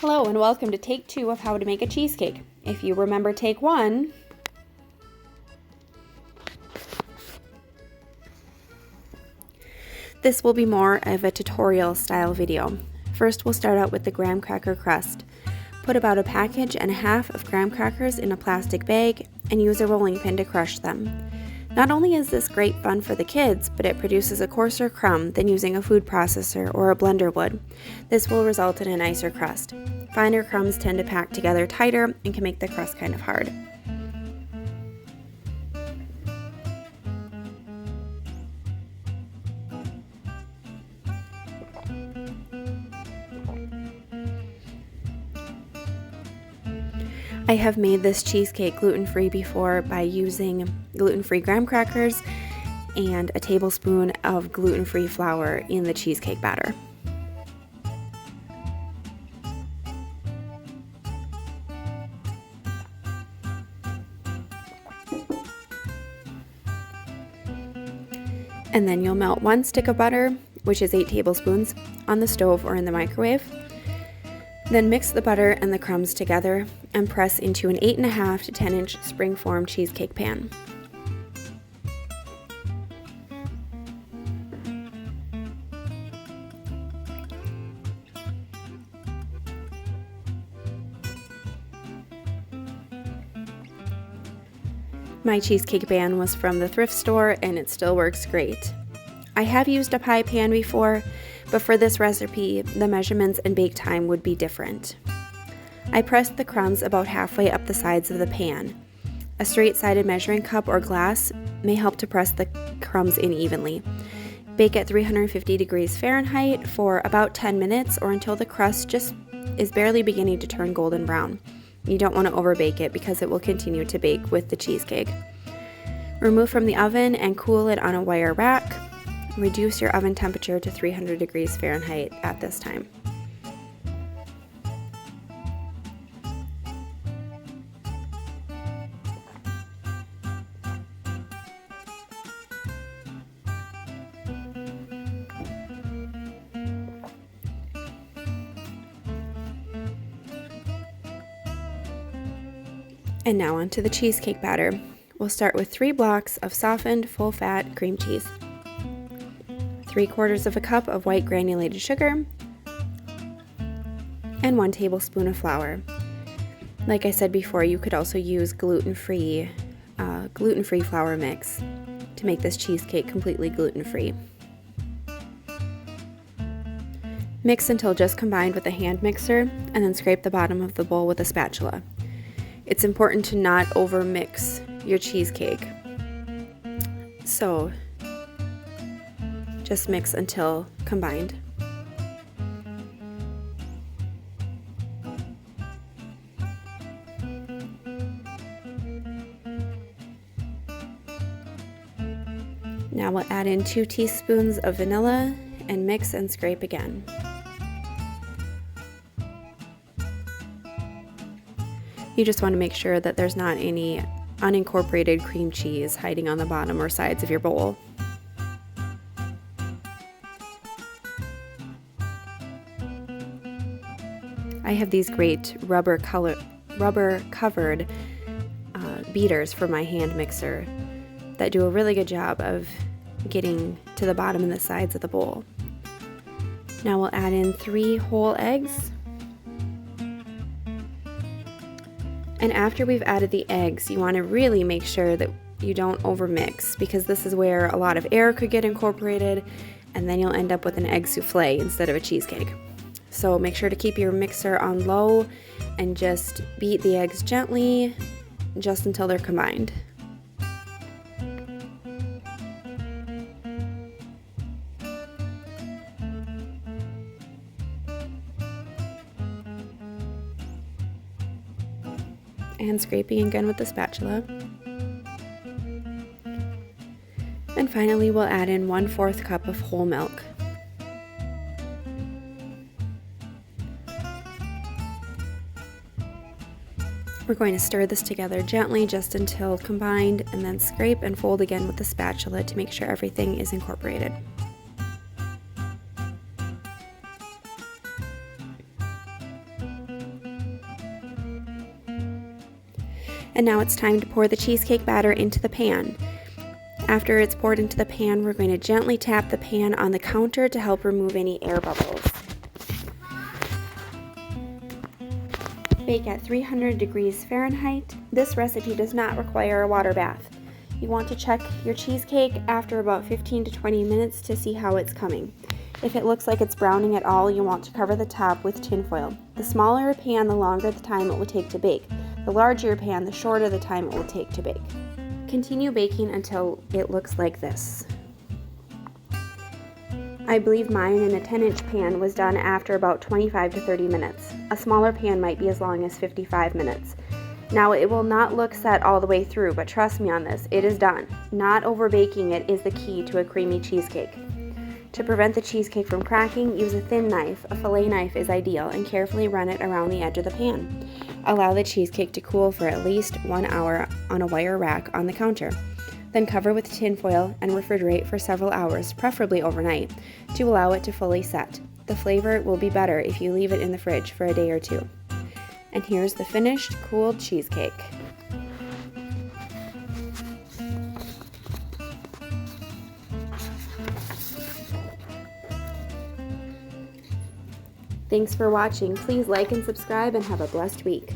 Hello and welcome to take 2 of how to make a cheesecake. If you remember take 1, this will be more of a tutorial style video. First we'll start out with the graham cracker crust. Put about a package and a half of graham crackers in a plastic bag and use a rolling pin to crush them. Not only is this great fun for the kids, but it produces a coarser crumb than using a food processor or a blender would. This will result in a nicer crust. Finer crumbs tend to pack together tighter and can make the crust kind of hard. I have made this cheesecake gluten-free before by using gluten-free graham crackers and a tablespoon of gluten-free flour in the cheesecake batter. And then you'll melt 1 stick of butter, which is 8 tablespoons, on the stove or in the microwave. Then mix the butter and the crumbs together and press into an 8.5 to 10-inch spring-form cheesecake pan. My cheesecake pan was from the thrift store and it still works great. I have used a pie pan before, but for this recipe, the measurements and bake time would be different. I pressed the crumbs about halfway up the sides of the pan. A straight-sided measuring cup or glass may help to press the crumbs in evenly. Bake at 350 degrees Fahrenheit for about 10 minutes or until the crust just is barely beginning to turn golden brown. You don't want to overbake it because it will continue to bake with the cheesecake. Remove from the oven and cool it on a wire rack. Reduce your oven temperature to 300 degrees Fahrenheit at this time. And now onto the cheesecake batter. We'll start with 3 blocks of softened full-fat cream cheese, 3/4 of a cup of white granulated sugar, and 1 tablespoon of flour. Like I said before, you could also use gluten-free flour mix to make this cheesecake completely gluten-free. Mix until just combined with a hand mixer, and then scrape the bottom of the bowl with a spatula. It's important to not overmix your cheesecake. So just mix until combined. Now we'll add in 2 teaspoons of vanilla and mix and scrape again. You just want to make sure that there's not any unincorporated cream cheese hiding on the bottom or sides of your bowl. I have these great rubber covered beaters for my hand mixer that do a really good job of getting to the bottom and the sides of the bowl. Now we'll add in 3 whole eggs. And after we've added the eggs, you want to really make sure that you don't overmix, because this is where a lot of air could get incorporated and then you'll end up with an egg souffle instead of a cheesecake. So make sure to keep your mixer on low and just beat the eggs gently just until they're combined. And scraping again with the spatula. And finally we'll add in 1/4 cup of whole milk. We're going to stir this together gently just until combined, and then scrape and fold again with the spatula to make sure everything is incorporated. And now it's time to pour the cheesecake batter into the pan. After it's poured into the pan, we're going to gently tap the pan on the counter to help remove any air bubbles. Bake at 300 degrees Fahrenheit. This recipe does not require a water bath. You want to check your cheesecake after about 15 to 20 minutes to see how it's coming. If it looks like it's browning at all, you want to cover the top with tin foil. The smaller your pan, the longer the time it will take to bake. The larger your pan, the shorter the time it will take to bake. Continue baking until it looks like this. I believe mine in a 10-inch pan was done after about 25 to 30 minutes. A smaller pan might be as long as 55 minutes. Now it will not look set all the way through, but trust me on this, it is done. Not over baking it is the key to a creamy cheesecake. To prevent the cheesecake from cracking, use a thin knife. A fillet knife is ideal, and carefully run it around the edge of the pan. Allow the cheesecake to cool for at least 1 hour on a wire rack on the counter. Then cover with tin foil and refrigerate for several hours, preferably overnight, to allow it to fully set. The flavor will be better if you leave it in the fridge for a day or two. And here's the finished, cooled cheesecake. Thanks for watching. Please like and subscribe and have a blessed week.